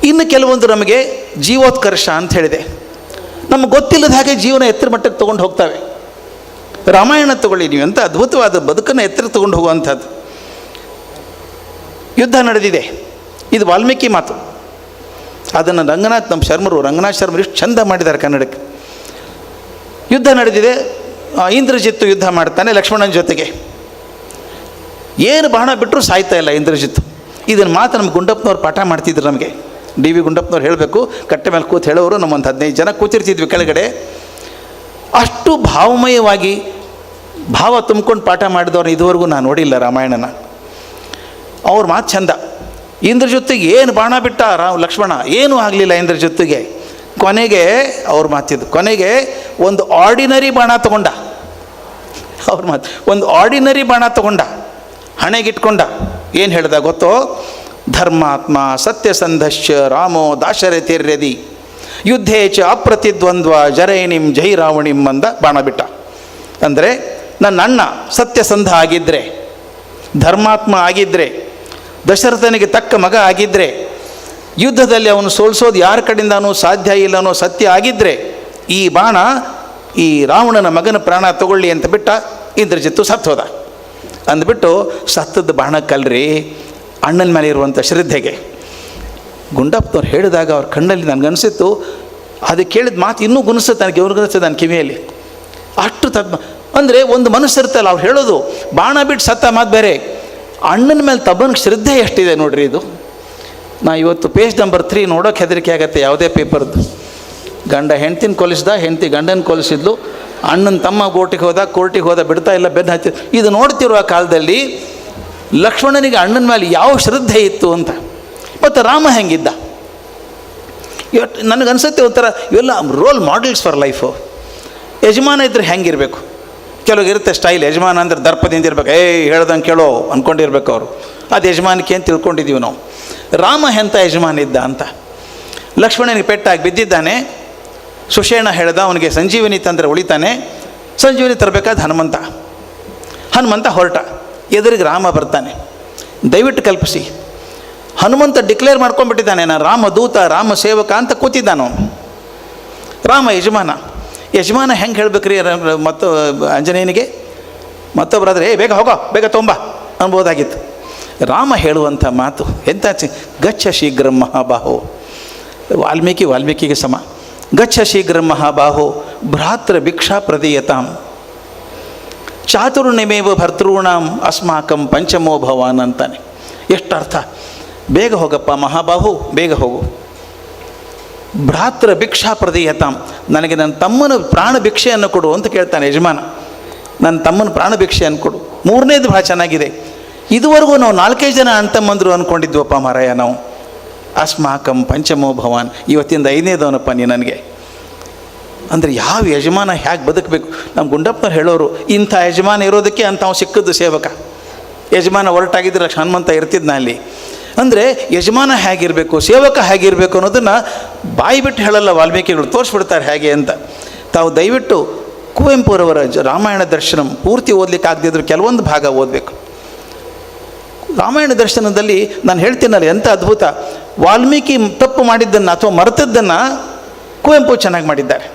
ಇನ್ನು ಕೆಲವೊಂದು ನಮಗೆ ಜೀವೋತ್ಕರ್ಷ ಅಂತ ಹೇಳಿದೆ. ನಮಗೆ ಗೊತ್ತಿಲ್ಲದ ಹಾಗೆ ಜೀವನ ಎತ್ತರ ಮಟ್ಟಕ್ಕೆ ತೊಗೊಂಡು ಹೋಗ್ತವೆ. ರಾಮಾಯಣ ತಗೊಳ್ಳಿ ನೀವು, ಅಂತ ಅದ್ಭುತವಾದ ಬದುಕನ್ನು ಎತ್ತರ ತೊಗೊಂಡು ಹೋಗುವಂಥದ್ದು. ಯುದ್ಧ ನಡೆದಿದೆ, ಇದು ವಾಲ್ಮೀಕಿ ಮಾತು. ಅದನ್ನು ರಂಗನಾಥ್ ಶರ್ಮರು ಇಷ್ಟು ಚಂದ ಮಾಡಿದ್ದಾರೆ ಕನ್ನಡಕ್ಕೆ. ಯುದ್ಧ ನಡೆದಿದೆ, ಇಂದ್ರಜಿತ್ತು ಯುದ್ಧ ಮಾಡ್ತಾನೆ ಲಕ್ಷ್ಮಣನ ಜೊತೆಗೆ. ಏನು ಬಾಣ ಬಿಟ್ಟರು ಸಾಯ್ತಾ ಇಲ್ಲ ಇಂದ್ರಜಿತ್ತು. ಇದನ್ನು ಮಾತು ನಮ್ಮ ಗುಂಡಪ್ಪನವ್ರು ಪಾಠ ಮಾಡ್ತಿದ್ರು. ನಮಗೆ ಡಿ ವಿ ಗುಂಡಪ್ಪನವ್ರು ಹೇಳಬೇಕು, ಕಟ್ಟೆ ಮೇಲೆ ಕೂತು ಹೇಳೋರು. ನಮ್ಮೊಂದು 15 ಜನ ಕೂತಿರ್ತಿದ್ವಿ ಕೆಳಗಡೆ. ಅಷ್ಟು ಭಾವಮಯವಾಗಿ ಭಾವ ತುಂಬ್ಕೊಂಡು ಪಾಠ ಮಾಡಿದವ್ರು ಇದುವರೆಗೂ ನಾನು ನೋಡಿಲ್ಲ ರಾಮಾಯಣನ. ಅವ್ರ ಮಾತು ಚಂದ. ಇಂದ್ರಜಿತ್ತಿಗೆ ಏನು ಬಾಣ ಬಿಟ್ಟ ಲಕ್ಷ್ಮಣ, ಏನೂ ಆಗಲಿಲ್ಲ ಇಂದ್ರಜಿತ್ತಿಗೆ. ಕೊನೆಗೆ ಅವ್ರ ಮಾತಿದ್ದು, ಕೊನೆಗೆ ಒಂದು ಆರ್ಡಿನರಿ ಬಾಣ ತಗೊಂಡ. ಅವ್ರ ಮಾತು, ಒಂದು ಆರ್ಡಿನರಿ ಬಾಣ ತಗೊಂಡ, ಹಣೆಗಿಟ್ಕೊಂಡ. ಏನು ಹೇಳ್ದ ಗೊತ್ತೋ? ಧರ್ಮಾತ್ಮ ಸತ್ಯಸಂಧಶ್ಚ ರಾಮೋ ದಾಶರಥಿರ್ಯದಿ ಯುದ್ಧೇ ಚ ಅಪ್ರತಿದ್ವಂದ್ವ ಜರೈನಿಂ ಜೈ ರಾವಣಿಂ ಅಂದ ಬಾಣ ಬಿಟ್ಟ. ಅಂದರೆ ನನ್ನ ಅಣ್ಣ ಸತ್ಯಸಂಧ ಆಗಿದ್ದರೆ, ಧರ್ಮಾತ್ಮ ಆಗಿದ್ದರೆ, ದಶರಥನಿಗೆ ತಕ್ಕ ಮಗ ಆಗಿದ್ದರೆ, ಯುದ್ಧದಲ್ಲಿ ಅವನು ಸೋಲಿಸೋದು ಯಾರ ಕಡೆಯಿಂದನೂ ಸಾಧ್ಯ ಇಲ್ಲನೋ ಸತ್ಯ ಆಗಿದ್ದರೆ, ಈ ಬಾಣ ಈ ರಾವಣನ ಮಗನ ಪ್ರಾಣ ತಗೊಳ್ಳಿ ಅಂತ ಬಿಟ್ಟ. ಇಂದ್ರಜಿತ್ತು ಸತ್ತು ಹೋದ. ಅಂದ್ಬಿಟ್ಟು ಸತ್ತದ ಬಾಣಕ್ಕಲ್ರಿ, ಅಣ್ಣನ ಮೇಲೆ ಇರುವಂಥ ಶ್ರದ್ಧೆಗೆ. ಗುಂಡಪ್ಪನವ್ರು ಹೇಳಿದಾಗ ಅವ್ರ ಕಣ್ಣಲ್ಲಿ ನನಗನ್ಸಿತ್ತು, ಅದು ಕೇಳಿದ ಮಾತು ಇನ್ನೂ ಗುಣಿಸುತ್ತೆ ನನಗೆ, ಗುಣಿಸುತ್ತೆ ನನ್ನ ಕಿವಿಯಲ್ಲಿ. ಅಷ್ಟು ಅಂದರೆ ಒಂದು ಮನಸ್ಸಿರುತ್ತಲ್ಲ ಅವ್ರು ಹೇಳೋದು, ಬಾಣ ಬಿಟ್ಟು ಸತ್ತ ಮಾತು ಬೇರೆ, ಅಣ್ಣನ ಮೇಲೆ ತಬ್ಬನಿಗೆ ಶ್ರದ್ಧೆ ಎಷ್ಟಿದೆ ನೋಡ್ರಿ. ಇದು ನಾ ಇವತ್ತು ಪೇಜ್ ನಂಬರ್ 3 ನೋಡೋಕೆ ಹೆದರಿಕೆ ಆಗುತ್ತೆ ಯಾವುದೇ ಪೇಪರ್ದು. ಗಂಡ ಹೆಂಡ್ತಿನ ಕೊಲಿಸ್ದ, ಹೆಂಡ್ತಿ ಗಂಡನ ಕೊಲಿಸಿದ್ಲು, ಅಣ್ಣನ ತಮ್ಮ ಕೋರ್ಟಿಗೆ ಹೋದ ಬಿಡ್ತಾ ಇಲ್ಲ, ಬೆನ್ನು ಹಚ್ಚಿ. ಇದು ನೋಡ್ತಿರುವ ಕಾಲದಲ್ಲಿ ಲಕ್ಷ್ಮಣನಿಗೆ ಅಣ್ಣನ ಮೇಲೆ ಯಾವ ಶ್ರದ್ಧೆ ಇತ್ತು ಅಂತ. ಮತ್ತು ರಾಮ ಹೆಂಗಿದ್ದ ಇವತ್ತು ನನಗನ್ಸುತ್ತೆ ಒಂಥರ ಇವೆಲ್ಲ ರೋಲ್ ಮಾಡೆಲ್ಸ್ ಫಾರ್ ಲೈಫು. ಯಜಮಾನ ಇದ್ದರೆ ಹೆಂಗಿರಬೇಕು? ಕೆಲವ್ರಿಗಿರುತ್ತೆ ಸ್ಟೈಲ್, ಯಜಮಾನ ಅಂದರೆ ದರ್ಪದಿಂದ ಇರ್ಬೇಕು, ಹೇಳ್ದಂಗೆ ಕೇಳೋ ಅಂದ್ಕೊಂಡಿರ್ಬೇಕು ಅವರು. ಅದು ಯಜಮಾನಿಕೆ ಅಂತ ತಿಳ್ಕೊಂಡಿದ್ದೀವಿ ನಾವು. ರಾಮ ಎಂಥ ಯಜಮಾನ ಇದ್ದ ಅಂತ. ಲಕ್ಷ್ಮಣನಿಗೆ ಪೆಟ್ಟಾಗಿ ಬಿದ್ದಿದ್ದಾನೆ. ಸುಷೇಣ ಹೇಳ್ದ ಅವನಿಗೆ ಸಂಜೀವಿನಿ ತಂದರೆ ಉಳಿತಾನೆ. ಸಂಜೀವಿನಿ ತರಬೇಕಾದ ಹನುಮಂತ ಹೊರಟ. ಎದುರಿಗೆ ರಾಮ ಬರ್ತಾನೆ. ದಯವಿಟ್ಟು ಕಲ್ಪಿಸಿ, ಹನುಮಂತ ಡಿಕ್ಲೇರ್ ಮಾಡ್ಕೊಂಡ್ಬಿಟ್ಟಿದ್ದಾನೆ, ನಾನು ರಾಮದೂತ ರಾಮ ಸೇವಕ ಅಂತ ಕೂತಿದ್ದಾನು. ರಾಮ ಯಜಮಾನ ಹೆಂಗೆ ಹೇಳ್ಬೇಕ್ರಿ ಮತ್ತು ಆಂಜನೇಯನಿಗೆ? ಮತ್ತೊಬ್ಬರಾದರೆ ಬೇಗ ಹೋಗೋ, ಬೇಗ ತೊಂಬ ಅನ್ಬೋದಾಗಿತ್ತು. ರಾಮ ಹೇಳುವಂಥ ಮಾತು ಎಂಥ ಗಚ್ಚ ಶೀಘ್ರ ಮಹಾಬಾಹೋ. ವಾಲ್ಮೀಕಿಗೆ ಸಮ. ಗಚ್ಚ ಶೀಘ್ರ ಮಹಾಬಾಹೋ ಭ್ರಾತೃ ಭಿಕ್ಷಾ ಪ್ರದೀಯತಾಂ ಚಾತುರ್ಣಿಮೇವ ಭರ್ತೃಣಾಂ ಅಸ್ಮಾಕಂ ಪಂಚಮೋ ಭವಾನ್ ಅಂತಾನೆ. ಎಷ್ಟು ಅರ್ಥ! ಬೇಗ ಹೋಗಪ್ಪ ಮಹಾಬಾಹು, ಬೇಗ ಹೋಗು. ಭ್ರಾತೃ ಭಿಕ್ಷಾ ಪ್ರದೀಯತಾಂ, ನನಗೆ ನನ್ನ ತಮ್ಮನ ಪ್ರಾಣ ಭಿಕ್ಷೆಯನ್ನು ಕೊಡು ಅಂತ ಕೇಳ್ತಾನೆ ಯಜಮಾನ. ನನ್ನ ತಮ್ಮನ ಪ್ರಾಣ ಭಿಕ್ಷೆಯನ್ನು ಕೊಡು. ಮೂರನೇದು ಭಾಳ ಚೆನ್ನಾಗಿದೆ. ಇದುವರೆಗೂ ನಾವು 4-5 ಜನ ಅಣ್ತಮ್ಮಂದರು ಅಂದ್ಕೊಂಡಿದ್ವಪ್ಪ ಮಾರಾಯ ನಾವು. ಅಸ್ಮಾಕಂ ಪಂಚಮೋ ಭವಾನ್, ಇವತ್ತಿಂದ 5ನೇದವನಪ್ಪ ನೀ ನನಗೆ. ಅಂದರೆ ಯಾವ ಯಜಮಾನ ಹೇಗೆ ಬದುಕಬೇಕು? ನಮ್ಮ ಗುಂಡಪ್ಪನವ್ರು ಹೇಳೋರು, ಇಂಥ ಯಜಮಾನ ಇರೋದಕ್ಕೆ ಅಂಥವು ಸಿಕ್ಕದ್ದು ಸೇವಕ. ಯಜಮಾನ ಹೊರಟಾಗಿದ್ದರೆ ಹನುಮಂತ ಇರ್ತಿದ್ನ ಅಲ್ಲಿ. ಅಂದರೆ ಯಜಮಾನ ಹೇಗಿರಬೇಕು, ಸೇವಕ ಹೇಗಿರಬೇಕು ಅನ್ನೋದನ್ನು ಬಾಯಿ ಬಿಟ್ಟು ಹೇಳಲ್ಲ ವಾಲ್ಮೀಕಿಗಳು, ತೋರಿಸ್ಬಿಡ್ತಾರೆ ಹೇಗೆ ಅಂತ. ತಾವು ದಯವಿಟ್ಟು ಕುವೆಂಪುರವರ ರಾಮಾಯಣ ದರ್ಶನಂ ಪೂರ್ತಿ ಓದಲಿಕ್ಕೆ ಆಗದಿದ್ರು ಕೆಲವೊಂದು ಭಾಗ ಓದಬೇಕು. ರಾಮಾಯಣ ದರ್ಶನದಲ್ಲಿ ನಾನು ಹೇಳ್ತೀನಲ್ಲ ಎಂಥ ಅದ್ಭುತ. ವಾಲ್ಮೀಕಿ ತಪ್ಪು ಮಾಡಿದ್ದನ್ನು ಅಥವಾ ಮರೆತದ್ದನ್ನು ಕುವೆಂಪು ಚೆನ್ನಾಗಿ ಮಾಡಿದ್ದಾರೆ.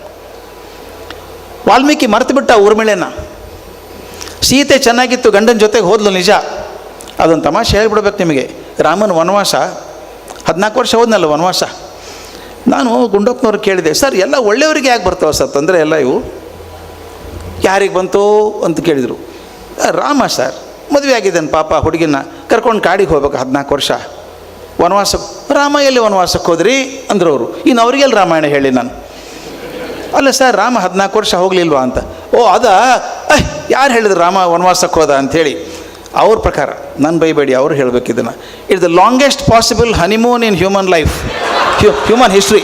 ವಾಲ್ಮೀಕಿ ಮರೆತು ಬಿಟ್ಟ ಊರ್ಮಿಳೆನ. ಸೀತೆ ಚೆನ್ನಾಗಿತ್ತು, ಗಂಡನ ಜೊತೆಗೆ ಹೋದ್ಲು ನಿಜ. ಅದೊಂದು ತಮಾಷೆ ಹೇಳ್ಬಿಡ್ಬೇಕು ನಿಮಗೆ. ರಾಮನ ವನವಾಸ 14 ವರ್ಷ ಹೋದ್ನಲ್ಲ ವನವಾಸ. ನಾನು ಗುಂಡಪ್ಪನವ್ರು ಕೇಳಿದೆ, ಸರ್ ಎಲ್ಲ ಒಳ್ಳೆಯವರಿಗೆ ಯಾಕೆ ಬರ್ತಾವೆ ಸರ್ ತೊಂದರೆ ಎಲ್ಲ ಇವು, ಯಾರಿಗೆ ಬಂತು ಅಂತ ಕೇಳಿದರು. ರಾಮ ಸರ್ ಮದುವೆ ಆಗಿದ್ದಾನೆ ಪಾಪ, ಹುಡುಗಿನ ಕರ್ಕೊಂಡು ಕಾಡಿಗೆ ಹೋಗ್ಬೇಕು 14 ವರ್ಷ ವನವಾಸಕ್ಕೆ. ರಾಮ ಎಲ್ಲಿ ವನವಾಸಕ್ಕೆ ಹೋದ್ರಿ ಅಂದರು ಅವರು. ಇನ್ನು ಅವ್ರಿಗೆಲ್ಲ ರಾಮಾಯಣ ಹೇಳಿ ನಾನು. ಅಲ್ಲ ಸರ್ ರಾಮ 14 ವರ್ಷ ಹೋಗಲಿಲ್ವಾ ಅಂತ. ಓ ಅದಾ, ಯಾರು ಹೇಳಿದ್ರು ರಾಮ ವನವಾಸಕ್ಕೆ ಹೋದ ಅಂಥೇಳಿ. ಅವ್ರ ಪ್ರಕಾರ ನನ್ನ ಬೈಬೇಡಿ, ಅವರು ಹೇಳಬೇಕು ಇದನ್ನು. It's the longest possible honeymoon in human life, human history.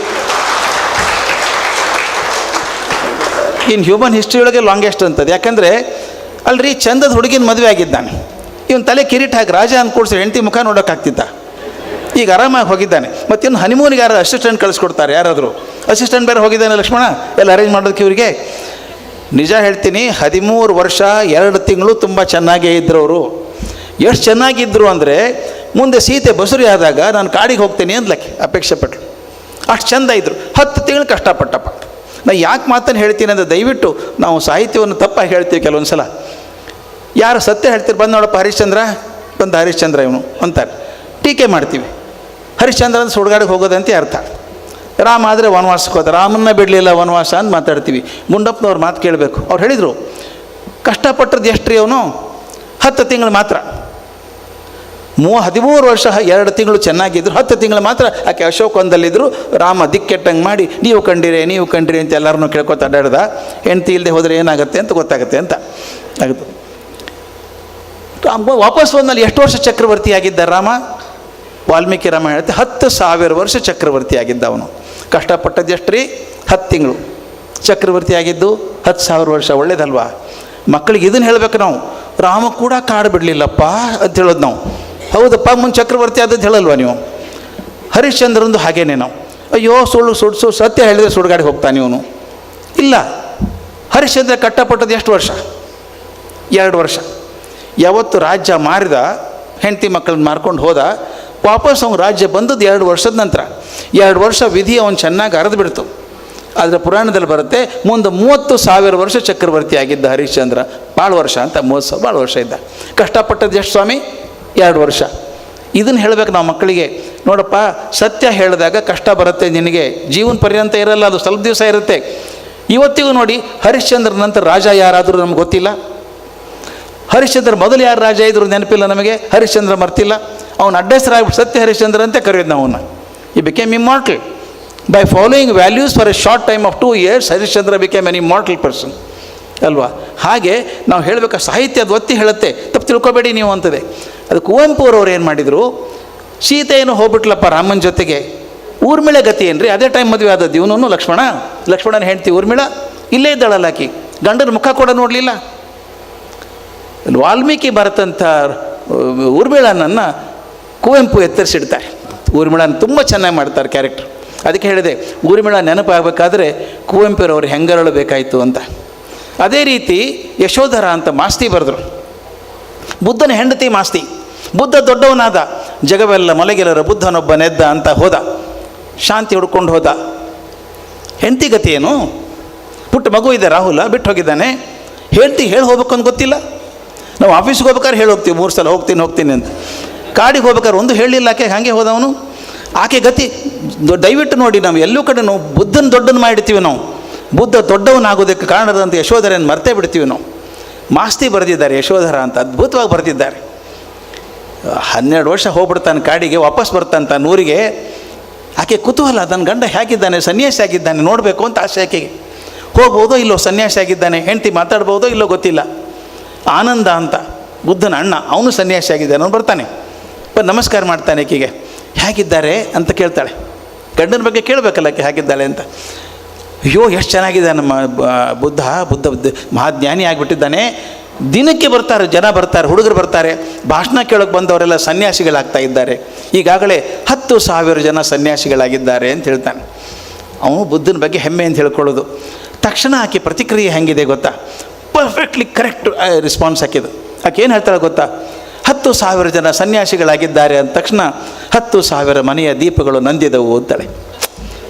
In human history ಒಳಗೆ ಲಾಂಗೆಸ್ಟ್ ಅಂತದ್ದು. ಯಾಕಂದರೆ ಅಲ್ರಿ ಚಂದದ ಹುಡುಗಿನ ಮದುವೆ ಆಗಿದ್ದಾನೆ, ಇವನು ತಲೆ ಕಿರೀಟ ಹಾಕಿ ರಾಜ ಅಂದ್ಕೊಡ್ಸಿ ಹೆಂಡತಿ ಮುಖ ನೋಡೋಕ್ಕಾಗ್ತಿದ್ದ. ಈಗ ಆರಾಮಾಗಿ ಹೋಗಿದ್ದಾನೆ. ಮತ್ತಿನ್ನು ಹನಿಮೂನಿಗೆ ಯಾರು ಅಸಿಸ್ಟೆಂಟ್ ಕಳಿಸ್ಕೊಡ್ತಾರೆ? ಯಾರಾದರೂ ಅಸಿಸ್ಟೆಂಟ್ ಬೇರೆ ಹೋಗಿದ್ದಾನೆ ಲಕ್ಷ್ಮಣ ಎಲ್ಲ ಅರೇಂಜ್ ಮಾಡೋದಕ್ಕೆ ಇವರಿಗೆ. ನಿಜ ಹೇಳ್ತೀನಿ, 13 ವರ್ಷ 2 ತಿಂಗಳು ತುಂಬ ಚೆನ್ನಾಗೇ ಇದ್ದರು ಅವರು. ಎಷ್ಟು ಚೆನ್ನಾಗಿದ್ದರು ಅಂದರೆ ಮುಂದೆ ಸೀತೆ ಬಸುರಿ ಆದಾಗ ನಾನು ಕಾಡಿಗೆ ಹೋಗ್ತೇನೆ ಅಂದ್ಲಕ್ಕೆ ಅಪೇಕ್ಷೆ ಪಟ್ಟಳು. ಅಷ್ಟು ಚೆಂದ ಇದ್ದರು. 10 ತಿಂಗಳು ಕಷ್ಟಪಟ್ಟಪ್ಪ. ನಾ ಯಾಕೆ ಮಾತನ್ನು ಹೇಳ್ತೀನಿ ಅಂದರೆ ದಯವಿಟ್ಟು ನಾವು ಸಾಹಿತ್ಯವನ್ನು ತಪ್ಪಾಗಿ ಹೇಳ್ತೀವಿ ಕೆಲವೊಂದು ಸಲ. ಯಾರು ಸತ್ಯ ಹೇಳ್ತೀರಿ, ಬಂದು ನೋಡಪ್ಪ ಹರಿಶ್ಚಂದ್ರ, ಬಂದ ಹರಿಶ್ಚಂದ್ರ ಇವನು ಅಂತಾರೆ, ಟೀಕೆ ಮಾಡ್ತೀವಿ. ಹರಿಶ್ಚಂದ್ರ ಅಂದ್ರೆ ಸುಡುಗಾಡಿಗೆ ಹೋಗೋದಂತೆ ಅರ್ಥ. ರಾಮ ಆದರೆ ವನವಾಸಕ್ಕೆ ಹೋದ, ರಾಮನ್ನ ಬಿಡಲಿಲ್ಲ ವನವಾಸ ಅಂತ ಮಾತಾಡ್ತೀವಿ. ಗುಂಡಪ್ಪನವ್ರು ಮಾತು ಕೇಳಬೇಕು. ಅವ್ರು ಹೇಳಿದರು, ಕಷ್ಟಪಟ್ಟದ್ದು ಎಷ್ಟು ರೀ ಅವನು? 10 ತಿಂಗಳು ಮಾತ್ರ. 13 ವರ್ಷ 2 ತಿಂಗಳು ಚೆನ್ನಾಗಿದ್ದರು, 10 ತಿಂಗಳು ಮಾತ್ರ ಆಕೆ ಅಶೋಕವನದಲ್ಲಿದ್ದರು. ರಾಮ ದಿಕ್ಕೆಟ್ಟಂಗೆ ಮಾಡಿ ನೀವು ಕಂಡಿರಿ ಅಂತ ಎಲ್ಲರನ್ನೂ ಕೇಳ್ಕೊತ ಅಡ್ಡಾಡ್ದ. ಹೆಂಡ್ತಿ ಇಲ್ಲದೆ ಹೋದರೆ ಏನಾಗುತ್ತೆ ಅಂತ ಗೊತ್ತಾಗುತ್ತೆ ಅಂತ ಆಗುತ್ತೆ. ವಾಪಸ್ ಬಂದಲ್ಲಿ ಎಷ್ಟು ವರ್ಷ ಚಕ್ರವರ್ತಿ ಆಗಿದ್ದ ರಾಮ? ವಾಲ್ಮೀಕಿ ರಾಮ ಹೇಳುತ್ತೆ 10,000 ವರ್ಷ ಚಕ್ರವರ್ತಿ ಆಗಿದ್ದ ಅವನು. ಕಷ್ಟಪಟ್ಟದ್ದು ಎಷ್ಟು ರೀ? 10 ತಿಂಗಳು. ಚಕ್ರವರ್ತಿ ಆಗಿದ್ದು 10,000 ವರ್ಷ. ಒಳ್ಳೇದಲ್ವಾ? ಮಕ್ಕಳಿಗೆ ಇದನ್ನು ಹೇಳಬೇಕು ನಾವು. ರಾಮ ಕೂಡ ಕಾಡು ಬಿಡಲಿಲ್ಲಪ್ಪ ಅಂತ ಹೇಳೋದು ನಾವು. ಹೌದಪ್ಪ, ಮುಂದೆ ಚಕ್ರವರ್ತಿ ಆದದ್ದು ಹೇಳಲ್ವ ನೀವು? ಹರಿಶ್ಚಂದ್ರಂದು ಹಾಗೇನೆ ನಾವು, ಅಯ್ಯೋ ಸುಳ್ಳು ಸತ್ಯ ಹೇಳಿದರೆ ಸುಡುಗಾಡಿಗೆ ಹೋಗ್ತಾನೆ ಇವನು. ಇಲ್ಲ, ಹರಿಶ್ಚಂದ್ರ ಕಷ್ಟಪಟ್ಟದ್ದು ಎಷ್ಟು ವರ್ಷ? 2 ವರ್ಷ. ಯಾವತ್ತು ರಾಜ್ಯ ಮಾರಿದ, ಹೆಂಡತಿ ಮಕ್ಕಳನ್ನ ಮಾರ್ಕೊಂಡು ಹೋದ, ವಾಪಸ್ ಅವ್ನು ರಾಜ್ಯ ಬಂದದ್ದು 2 ವರ್ಷದ ನಂತರ. 2 ವರ್ಷ ವಿಧಿ ಅವನು ಚೆನ್ನಾಗಿ ಅರೆದು ಬಿಡ್ತು. ಆದರೆ ಪುರಾಣದಲ್ಲಿ ಬರುತ್ತೆ, ಮುಂದೆ 30,000 ವರ್ಷ ಚಕ್ರವರ್ತಿ ಆಗಿದ್ದ ಹರಿಶ್ಚಂದ್ರ. ಭಾಳ ವರ್ಷ ಅಂತ 30 ಭಾಳ ವರ್ಷ ಇದ್ದ. ಕಷ್ಟಪಟ್ಟದ್ದು ಎಷ್ಟು ಸ್ವಾಮಿ? 2 ವರ್ಷ. ಇದನ್ನು ಹೇಳಬೇಕು ನಾವು ಮಕ್ಕಳಿಗೆ. ನೋಡಪ್ಪ, ಸತ್ಯ ಹೇಳಿದಾಗ ಕಷ್ಟ ಬರುತ್ತೆ ನಿನಗೆ, ಜೀವನ ಪರ್ಯಂತ ಇರಲ್ಲ, ಅದು ಸ್ವಲ್ಪ ದಿವಸ ಇರುತ್ತೆ. ಇವತ್ತಿಗೂ ನೋಡಿ, ಹರಿಶ್ಚಂದ್ರ ನಂತರ ರಾಜ ಯಾರಾದರೂ ನಮ್ಗೆ ಗೊತ್ತಿಲ್ಲ. ಹರಿಶ್ಚಂದ್ರ ಮೊದಲು ಯಾರು ರಾಜ ಇದ್ರು ನೆನಪಿಲ್ಲ ನಮಗೆ. ಹರಿಶ್ಚಂದ್ರ ಮರ್ತಿಲ್ಲ. ಅವನು ಅಡ್ಡೆಸರಾಗಿ ಸತ್ಯ ಹರಿಶ್ಚಂದ್ರ ಅಂತ ಕರೆಯೋದು ನಾವು ಅವನ್ನ. ಈ became immortal by following values for A short time of 2 years. Harishchandra became N immortal person ಅಲ್ವಾ? ಹಾಗೆ ನಾವು ಹೇಳಬೇಕು, ಸಾಹಿತ್ಯ ಅದು ಒತ್ತಿ ಹೇಳುತ್ತೆ, ತಪ್ಪು ತಿಳ್ಕೊಬೇಡಿ ನೀವು ಅಂತದೆ. ಅದು ಕುವೆಂಪು ಅವ್ರು ಏನು ಮಾಡಿದರು, ಸೀತೆಯನ್ನು ಹೋಗ್ಬಿಟ್ಲಪ್ಪ ರಾಮನ ಜೊತೆಗೆ. ಊರ್ಮಿಳೆ ಗತಿ ಏನ್ರಿ? ಅದೇ ಟೈಮ್ ಮದುವೆ ಆದದ್ದು ಇವನು ಲಕ್ಷ್ಮಣನ ಹೆಂಡ್ತಿ ಊರ್ಮಿಳ ಇಲ್ಲೇ ಇದ್ದಾಳಲ್ಲ ಆಕಿ. ಗಂಡನ ಮುಖ ಕೂಡ ನೋಡಲಿಲ್ಲ. ವಾಲ್ಮೀಕಿ ಬರೆದಂಥ ಊರ್ಮಿಳನನ್ನು ಕುವೆಂಪು ಎತ್ತರಿಸಿಡ್ತಾರೆ. ಊರ್ಮಿಳನ ತುಂಬ ಚೆನ್ನಾಗಿ ಮಾಡ್ತಾರೆ ಕ್ಯಾರೆಕ್ಟರ್. ಅದಕ್ಕೆ ಹೇಳಿದೆ, ಊರ್ಮಿಳ ನೆನಪಾಗಬೇಕಾದ್ರೆ ಕುವೆಂಪುರವರು ಹೆಂಗರಳಬೇಕಾಯಿತು ಅಂತ. ಅದೇ ರೀತಿ ಯಶೋಧರ ಅಂತ ಮಾಸ್ತಿ ಬರೆದ್ರು. ಬುದ್ಧನ ಹೆಂಡತಿ ಮಾಸ್ತಿ. ಬುದ್ಧ ದೊಡ್ಡವನಾದ, ಜಗವೆಲ್ಲ ಮೊಲೆಗೆಲರ ಬುದ್ಧನೊಬ್ಬನೆದ್ದ ಅಂತ ಹೋದ, ಶಾಂತಿ ಹುಡ್ಕೊಂಡು ಹೋದ. ಹೆಂಡತಿ ಗತಿ ಏನು? ಪುಟ್ಟ ಮಗು ಇದೆ ರಾಹುಲ, ಬಿಟ್ಟು ಹೋಗಿದ್ದಾನೆ. ಹೆಂಡತಿ ಹೇಳಿ ಹೋಗ್ಬೇಕು ಅಂತ ಗೊತ್ತಿಲ್ಲ. ನಾವು ಆಫೀಸ್ಗೆ ಹೋಗ್ಬೇಕಾದ್ರೆ ಹೇಳಿ ಹೋಗ್ತೀವಿ 3 ಸಲ ಹೋಗ್ತೀನಿ ಅಂತ. ಕಾಡಿಗೆ ಹೋಗ್ಬೇಕಾದ್ರೆ ಒಂದು ಹೇಳಿಲ್ಲ ಆಕೆ, ಹಾಗೆ ಹೋದವನು. ಆಕೆ ಗತಿ ದಯವಿಟ್ಟು ನೋಡಿ, ನಾವು ಎಲ್ಲೂ ಕಡೆ ನಾವು ಬುದ್ಧನ ದೊಡ್ಡನ್ನು ಮಾಡಿರ್ತೀವಿ. ನಾವು ಬುದ್ಧ ದೊಡ್ಡವನಾಗೋದಕ್ಕೆ ಕಾರಣದಂತ ಯಶೋಧರೆಯನ್ನು ಮರ್ತೇ ಬಿಡ್ತೀವಿ ನಾವು. ಮಾಸ್ತಿ ಬರೆದಿದ್ದಾರೆ ಯಶೋಧರ ಅಂತ, ಅದ್ಭುತವಾಗಿ ಬರೆದಿದ್ದಾರೆ. 12 ವರ್ಷ ಹೋಗ್ಬಿಡ್ತಾನೆ ಕಾಡಿಗೆ, ವಾಪಸ್ ಬರ್ತಾನೆ ತನ್ನ ಊರಿಗೆ. ಆಕೆ ಕುತೂಹಲ, ತನ್ನ ಗಂಡ ಹೇಗಿದ್ದಾನೆ, ಸನ್ಯಾಸಿ ಆಗಿದ್ದಾನೆ ನೋಡಬೇಕು ಅಂತ ಆಸೆ ಆಕೆಗೆ. ಹೋಗ್ಬೋದೋ ಇಲ್ಲೋ, ಸನ್ಯಾಸಿ ಆಗಿದ್ದಾನೆ, ಹೆಂಡತಿ ಮಾತಾಡ್ಬೋದೋ ಇಲ್ಲೋ ಗೊತ್ತಿಲ್ಲ. ಆನಂದ ಅಂತ ಬುದ್ಧನ ಅಣ್ಣ, ಅವನು ಸನ್ಯಾಸಿ ಆಗಿದ್ದಾನೆ. ಅವನು ಬರ್ತಾನೆ, ನಮಸ್ಕಾರ ಮಾಡ್ತಾನೆ ಆಕೆಗೆ. ಹೇಗಿದ್ದಾರೆ ಅಂತ ಕೇಳ್ತಾಳೆ. ಗಂಡನ ಬಗ್ಗೆ ಕೇಳಬೇಕಲ್ಲ ಆಕೆ ಹೇಗಿದ್ದಾಳೆ ಅಂತ. ಅಯ್ಯೋ ಎಷ್ಟು ಚೆನ್ನಾಗಿದೆ ನಮ್ಮ ಬುದ್ಧ ಮಹಾಜ್ಞಾನಿ ಆಗಿಬಿಟ್ಟಿದ್ದಾನೆ. ದಿನಕ್ಕೆ ಬರ್ತಾರೆ ಜನ, ಬರ್ತಾರೆ ಹುಡುಗರು ಬರ್ತಾರೆ, ಭಾಷಣ ಕೇಳೋಕ್ಕೆ ಬಂದವರೆಲ್ಲ ಸನ್ಯಾಸಿಗಳಾಗ್ತಾ ಇದ್ದಾರೆ. ಈಗಾಗಲೇ 10,000 ಜನ ಸನ್ಯಾಸಿಗಳಾಗಿದ್ದಾರೆ ಅಂತ ಹೇಳ್ತಾನೆ. ಅವನು ಬುದ್ಧನ ಬಗ್ಗೆ ಹೆಮ್ಮೆ ಅಂತ ಹೇಳ್ಕೊಳ್ಳೋದು. ತಕ್ಷಣ ಆಕೆ ಪ್ರತಿಕ್ರಿಯೆ ಹೆಂಗಿದೆ ಗೊತ್ತಾ? ಪರ್ಫೆಕ್ಟ್ಲಿ ಕರೆಕ್ಟ್ ರೆಸ್ಪಾನ್ಸ್ ಹಾಕಿದ್ದು. ಆಕೆ ಏನು ಹೇಳ್ತಾಳೆ ಗೊತ್ತಾ? 10,000 ಜನ ಸನ್ಯಾಸಿಗಳಾಗಿದ್ದಾರೆ ಅಂದ ತಕ್ಷಣ 10,000 ಮನೆಯ ದೀಪಗಳು ನಂದಿದವು ಅಂತಾಳೆ.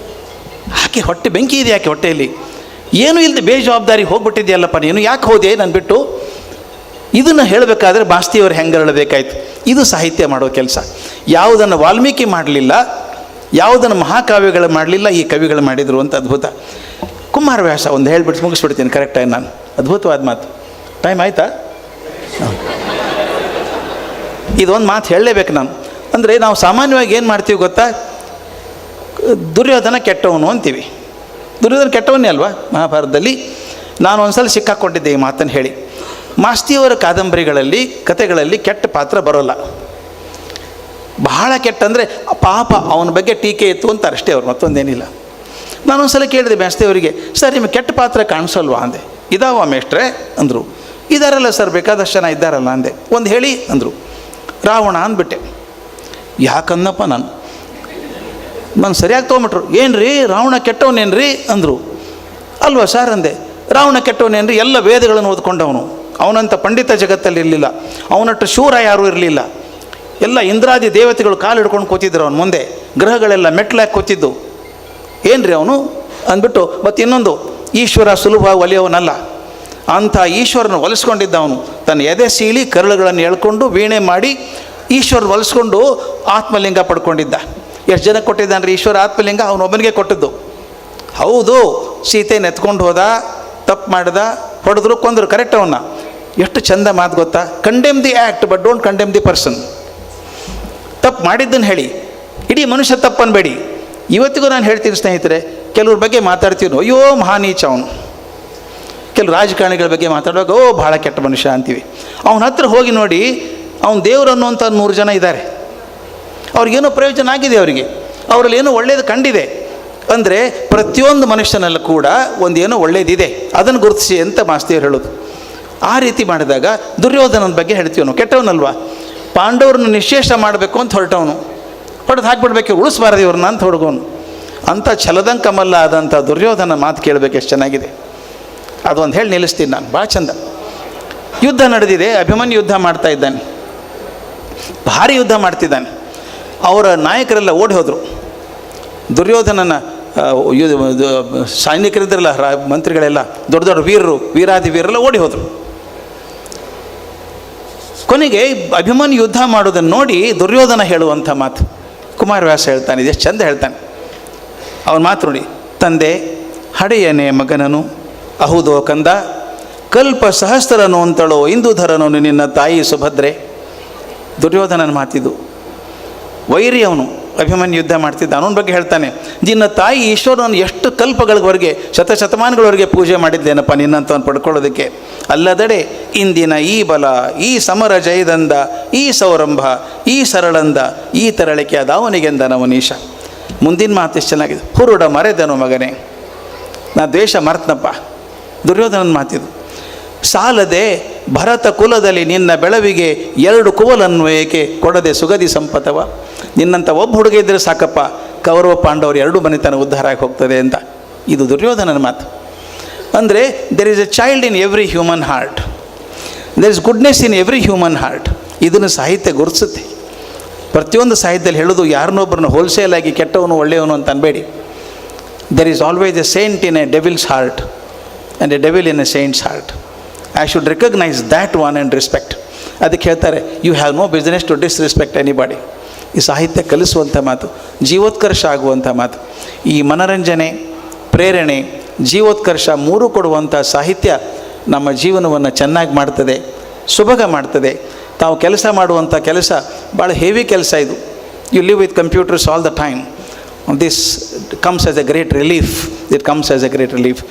ಆಕೆ ಹೊಟ್ಟೆ ಬೆಂಕಿ ಇದೆ ಆಕೆ ಹೊಟ್ಟೆಯಲ್ಲಿ. ಏನೂ ಇಲ್ಲದೆ ಬೇಜವಾಬ್ದಾರಿ ಹೋಗ್ಬಿಟ್ಟಿದೆಯಲ್ಲಪ್ಪ ನೀನು, ಯಾಕೆ ಹೋದೆ ನಾನು ಬಿಟ್ಟು? ಇದನ್ನು ಹೇಳಬೇಕಾದ್ರೆ ಮಾಸ್ತಿಯವರು ಹೆಂಗೆ ಹೇಳಬೇಕಾಯ್ತು. ಇದು ಸಾಹಿತ್ಯ ಮಾಡೋ ಕೆಲಸ. ಯಾವುದನ್ನು ವಾಲ್ಮೀಕಿ ಮಾಡಲಿಲ್ಲ, ಯಾವುದನ್ನು ಮಹಾಕಾವ್ಯಗಳು ಮಾಡಲಿಲ್ಲ, ಈ ಕವಿಗಳು ಮಾಡಿದರು ಅಂತ. ಅದ್ಭುತ. ಕುಮಾರವ್ಯಾಸ ಒಂದು ಹೇಳ್ಬಿಟ್ಟು ಮುಗಿಸ್ಬಿಡ್ತೀನಿ ಕರೆಕ್ಟಾಗಿ ನಾನು. ಅದ್ಭುತವಾದ ಮಾತು. ಟೈಮ್ ಆಯಿತಾ? ಇದೊಂದು ಮಾತು ಹೇಳಲೇಬೇಕು ನಾನು. ಅಂದರೆ ನಾವು ಸಾಮಾನ್ಯವಾಗಿ ಏನು ಮಾಡ್ತೀವಿ ಗೊತ್ತಾ? ದುರ್ಯೋಧನ ಕೆಟ್ಟವನು ಅಂತೀವಿ. ದುರ್ಯೋಧನ ಕೆಟ್ಟವನ್ನೇ ಅಲ್ವಾ ಮಹಾಭಾರತದಲ್ಲಿ? ನಾನು ಒಂದು ಸಲ ಸಿಕ್ಕಾಕ್ಕೊಂಡಿದ್ದೆ ಈ ಮಾತನ್ನು ಹೇಳಿ. ಮಾಸ್ತಿಯವರ ಕಾದಂಬರಿಗಳಲ್ಲಿ, ಕಥೆಗಳಲ್ಲಿ ಕೆಟ್ಟ ಪಾತ್ರ ಬರೋಲ್ಲ. ಬಹಳ ಕೆಟ್ಟ ಅಂದರೆ ಪಾಪ ಅವನ ಬಗ್ಗೆ ಟೀಕೆ ಇತ್ತು ಅಂತಾರೆ ಅಷ್ಟೇ, ಅವ್ರು ಮತ್ತೊಂದೇನಿಲ್ಲ. ನಾನೊಂದು ಸಲ ಕೇಳಿದೆ ಮಾಸ್ತಿಯವರಿಗೆ, ಸರ್ ನಿಮಗೆ ಕೆಟ್ಟ ಪಾತ್ರ ಕಾಣಿಸಲ್ವಾ ಅಂದೆ. ಇದಾವ ಮೇಷ್ಟ್ರೆ ಅಂದರು. ಇದಾರಲ್ಲ ಸರ್, ಬೇಕಾದಷ್ಟು ಜನ ಇದ್ದಾರಲ್ಲ ಅಂದೆ. ಒಂದು ಹೇಳಿ ಅಂದರು. ರಾವಣ ಅಂದ್ಬಿಟ್ಟೆ. ಯಾಕಂದಪ್ಪ ನಾನು ಸರಿಯಾಗಿ ತೊಗೊಂಬಿಟ್ರು. ಏನು ರೀ ರಾವಣ ಕೆಟ್ಟವನೇನ್ರಿ ಅಂದರು. ಅಲ್ವಾ ಸರ್ ಅಂದೆ. ರಾವಣ ಕೆಟ್ಟವನೇನ್ರಿ? ಎಲ್ಲ ವೇದಗಳನ್ನು ಓದ್ಕೊಂಡವನು. ಅವನಂಥ ಪಂಡಿತ ಜಗತ್ತಲ್ಲಿ ಇರಲಿಲ್ಲ, ಅವನಟ್ಟು ಶೂರ ಯಾರೂ ಇರಲಿಲ್ಲ. ಎಲ್ಲ ಇಂದ್ರಾದಿ ದೇವತೆಗಳು ಕಾಲು ಹಿಡ್ಕೊಂಡು ಕೂತಿದ್ರು ಅವನ ಮುಂದೆ, ಗ್ರಹಗಳೆಲ್ಲ ಮೆಟ್ಲಾಗಿ ಕೂತಿದ್ದು. ಏನು ರೀ ಅವನು ಅಂದ್ಬಿಟ್ಟು, ಮತ್ತು ಇನ್ನೊಂದು, ಈಶ್ವರ ಸುಲಭ ಒಲಿಯವನಲ್ಲ, ಅಂಥ ಈಶ್ವರನ ಒಲಿಸ್ಕೊಂಡಿದ್ದ ಅವನು. ತನ್ನ ಎದೆ ಸೀಳಿ ಕರಳುಗಳನ್ನು ಎಳ್ಕೊಂಡು ವೀಣೆ ಮಾಡಿ ಈಶ್ವರ ಒಲಿಸ್ಕೊಂಡು ಆತ್ಮಲಿಂಗ ಪಡ್ಕೊಂಡಿದ್ದ. ಎಷ್ಟು ಜನ ಕೊಟ್ಟಿದ್ದಾನೆ ರೀ ಈಶ್ವರ ಆತ್ಮಲಿಂಗ? ಅವನೊಬ್ಬನಿಗೆ ಕೊಟ್ಟದ್ದು. ಹೌದು, ಸೀತೆಯನ್ನು ಎತ್ಕೊಂಡು ಹೋದ, ತಪ್ಪು ಮಾಡ್ದ, ಹೊಡೆದ್ರು, ಕೊಂದರು, ಕರೆಕ್ಟ್ ಅವನ್ನ. ಎಷ್ಟು ಚಂದ ಮಾತು ಗೊತ್ತಾ? Condemn the act but don't condemn the person. ತಪ್ಪು ಮಾಡಿದ್ದನ್ನು ಹೇಳಿ, ಇಡೀ ಮನುಷ್ಯ ತಪ್ಪನ್ಬೇಡಿ. ಇವತ್ತಿಗೂ ನಾನು ಹೇಳ್ತೀನಿ ಸ್ನೇಹಿತರೆ, ಕೆಲವ್ರ ಬಗ್ಗೆ ಮಾತಾಡ್ತೀವಿ, ಅಯ್ಯೋ ಮಹಾನೀಚ ಅವನು. ಕೆಲವು ರಾಜಕಾರಣಿಗಳ ಬಗ್ಗೆ ಮಾತಾಡುವಾಗ ಓ ಭಾಳ ಕೆಟ್ಟ ಮನುಷ್ಯ ಅಂತೀವಿ. ಅವನ ಹತ್ರ ಹೋಗಿ ನೋಡಿ, ಅವನ ದೇವರು ಅನ್ನುವಂಥ 100 ಜನ ಇದ್ದಾರೆ. ಅವ್ರಿಗೇನೋ ಪ್ರಯೋಜನ ಆಗಿದೆ, ಅವರಲ್ಲಿ ಏನೋ ಒಳ್ಳೆಯದು ಕಂಡಿದೆ. ಅಂದರೆ ಪ್ರತಿಯೊಂದು ಮನುಷ್ಯನಲ್ಲ ಕೂಡ ಒಂದೇನೋ ಒಳ್ಳೇದಿದೆ, ಅದನ್ನು ಗುರುತಿಸಿ ಅಂತ ಮಾಸ್ತಿಯವರು ಹೇಳೋದು. ಆ ರೀತಿ ಮಾಡಿದಾಗ ದುರ್ಯೋಧನನ ಬಗ್ಗೆ ಹೇಳ್ತೀವಿ ನಾವು, ಕೆಟ್ಟವನಲ್ವಾ? ಪಾಂಡವ್ರನ್ನ ನಿಶ್ಶೇಷ ಮಾಡಬೇಕು ಅಂತ ಹೊರಟವನು, ಹೊಡೆದು ಹಾಕಿಬಿಡ್ಬೇಕು, ಉಳಿಸ್ಬಾರ್ದು ಇವ್ರನ್ನ ಅಂತ ಹುಡುಗೋನು. ಅಂಥ ಛಲದಂಕಮಲ್ಲ ಆದಂಥ ದುರ್ಯೋಧನ ಮಾತು ಕೇಳಬೇಕು, ಎಷ್ಟು ಚೆನ್ನಾಗಿದೆ. ಅದೊಂದು ಹೇಳಿ ನಿಲ್ಲಿಸ್ತೀನಿ ನಾನು, ಭಾಳ ಚಂದ. ಯುದ್ಧ ನಡೆದಿದೆ, ಅಭಿಮನ್ಯು ಯುದ್ಧ ಮಾಡ್ತಾ ಇದ್ದಾನೆ, ಭಾರಿ ಯುದ್ಧ ಮಾಡ್ತಿದ್ದಾನೆ. ಅವರ ನಾಯಕರೆಲ್ಲ ಓಡಿ ಹೋದರು. ದುರ್ಯೋಧನನ ಸೈನಿಕರಿದ್ರಲ್ಲ, ಮಂತ್ರಿಗಳೆಲ್ಲ, ದೊಡ್ಡ ದೊಡ್ಡ ವೀರರು, ವೀರಾದಿ ವೀರರೆಲ್ಲ ಓಡಿ ಹೋದರು. ಕೊನೆಗೆ ಅಭಿಮನ್ಯು ಯುದ್ಧ ಮಾಡೋದನ್ನು ನೋಡಿ ದುರ್ಯೋಧನ ಹೇಳುವಂಥ ಮಾತು ಕುಮಾರವ್ಯಾಸ ಹೇಳ್ತಾನೆ, ಇದು ಎಷ್ಟು ಚಂದ ಹೇಳ್ತಾನೆ. ಅವನ ಮಾತು ನೋಡಿ, ತಂದೆ ಹಡೆಯನೇ ಮಗನನು ಅಹುದೋ ಕಂದ, ಕಲ್ಪ ಸಹಸ್ರನು ಅಂತಳೋ ಇಂದುಧರನು ನಿನ್ನ ತಾಯಿ ಸುಭದ್ರೆ. ದುರ್ಯೋಧನನ ಮಾತಿದು. ವೈರಿ ಅವನು, ಅಭಿಮನ್ಯು ಯುದ್ಧ ಮಾಡ್ತಿದ್ದ. ಅವನ ಬಗ್ಗೆ ಹೇಳ್ತಾನೆ, ನಿನ್ನ ತಾಯಿ ಈಶ್ವರನನ್ನು ಎಷ್ಟು ಕಲ್ಪಗಳವರೆಗೆ, ಶತಶತಮಾನಗಳವರೆಗೆ ಪೂಜೆ ಮಾಡಿದ್ದೇನಪ್ಪ ನಿನ್ನಂಥವನು ಪಡ್ಕೊಳ್ಳೋದಕ್ಕೆ. ಅಲ್ಲದಡೆ ಇಂದಿನ ಈ ಬಲ, ಈ ಸಮರ ಜಯದಂದ, ಈ ಸೌರಂಭ, ಈ ಸರಳಂದ, ಈ ತರಳಿಕೆ ಅದಾವನಿಗೆಂದ ನವನೀಶ. ಮುಂದಿನ ಮಾತು ಎಷ್ಟು ಚೆನ್ನಾಗಿದೆ. ಹುರುಡ ಮರೆದನು ಮಗನೇ, ನಾ ದ್ವೇಷ ಮರ್ತನಪ್ಪ. ದುರ್ಯೋಧನನ ಮಾತಿದು. ಸಾಲದೆ ಭರತ ಕುಲದಲ್ಲಿ ನಿನ್ನ ಬೆಳವಿಗೆ 2 ಕುವಲನ್ನು ಏಕೆ ಕೊಡದೆ ಸುಗದಿ ಸಂಪತವ. ನಿನ್ನಂಥ ಒಬ್ಬ ಹುಡುಗ ಇದ್ದರೆ ಸಾಕಪ್ಪ, ಕೌರವ ಪಾಂಡವರು 2 ಮನೆತನ ಉದ್ಧಾರ ಆಗಿ ಹೋಗ್ತದೆ ಅಂತ. ಇದು ದುರ್ಯೋಧನನ ಮಾತು. ಅಂದರೆ there is A child in every human heart, there is goodness in every human heart. ಇದನ್ನು ಸಾಹಿತ್ಯ ಗುರುತಿಸುತ್ತೆ. ಪ್ರತಿಯೊಂದು ಸಾಹಿತ್ಯದಲ್ಲಿ ಹೇಳೋದು ಯಾರನ್ನೊಬ್ಬರನ್ನ ಹೋಲ್ಸೇಲ್ ಆಗಿ ಕೆಟ್ಟವನು ಒಳ್ಳೆಯವನು ಅಂತ ಅನ್ಬೇಡಿ. There is always a saint in a devil's heart and a devil in a saint's heart. I should recognise that one and respect. ಅದಕ್ಕೆ ಹೇಳ್ತಾರೆ, you have no business to disrespect anybody. ಈ ಸಾಹಿತ್ಯ ಕಲಿಸುವಂಥ ಮಾತು, ಜೀವೋತ್ಕರ್ಷ ಆಗುವಂಥ ಮಾತು. ಈ ಮನರಂಜನೆ, ಪ್ರೇರಣೆ, ಜೀವೋತ್ಕರ್ಷ 3 ಕೊಡುವಂಥ ಸಾಹಿತ್ಯ ನಮ್ಮ ಜೀವನವನ್ನು ಚೆನ್ನಾಗಿ ಮಾಡ್ತದೆ, ಸುಭಗ ಮಾಡ್ತದೆ. ತಾವು ಕೆಲಸ ಮಾಡುವಂಥ ಕೆಲಸ ಭಾಳ ಹೆವಿ ಕೆಲಸ ಇದು. You live with computers all the time. This comes as a great relief. It comes as a great relief.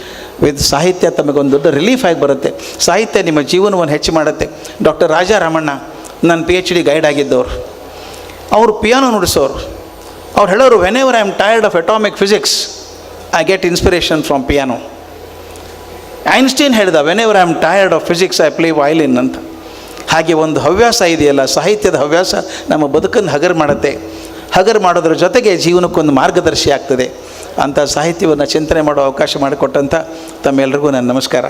With ಸಾಹಿತ್ಯ ತಮಗೊಂದು ದೊಡ್ಡ ರಿಲೀಫ್ ಆಗಿ ಬರುತ್ತೆ. ಸಾಹಿತ್ಯ ನಿಮ್ಮ ಜೀವನವನ್ನು ಹೆಚ್ಚು ಮಾಡುತ್ತೆ. ಡಾಕ್ಟರ್ ರಾಜಾರಾಮಣ್ಣ ನನ್ನ PhD ಗೈಡ್ ಆಗಿದ್ದವರು, ಅವರು ಪಿಯಾನೋ ನುಡಿಸೋರು. ಅವ್ರು ಹೇಳೋರು, whenever I am tired of atomic physics I get inspiration from piano. Einstein ಹೇಳಿದ, whenever I am tired of physics I play violin ಅಂತ. ಹಾಗೆ ಒಂದು ಹವ್ಯಾಸ ಇದೆಯಲ್ಲ, ಸಾಹಿತ್ಯದ ಹವ್ಯಾಸ ನಮ್ಮ ಬದುಕನ್ನು ಹಗರು ಮಾಡುತ್ತೆ. ಹಗರು ಮಾಡೋದ್ರ ಜೊತೆಗೆ ಜೀವನಕ್ಕೊಂದು ಮಾರ್ಗದರ್ಶಿ ಆಗ್ತದೆ. ಅಂಥ ಸಾಹಿತ್ಯವನ್ನು ಚಿಂತನೆ ಮಾಡೋ ಅವಕಾಶ ಮಾಡಿಕೊಟ್ಟಂಥ ತಮ್ಮೆಲ್ಲರಿಗೂ ನನ್ನ ನಮಸ್ಕಾರ.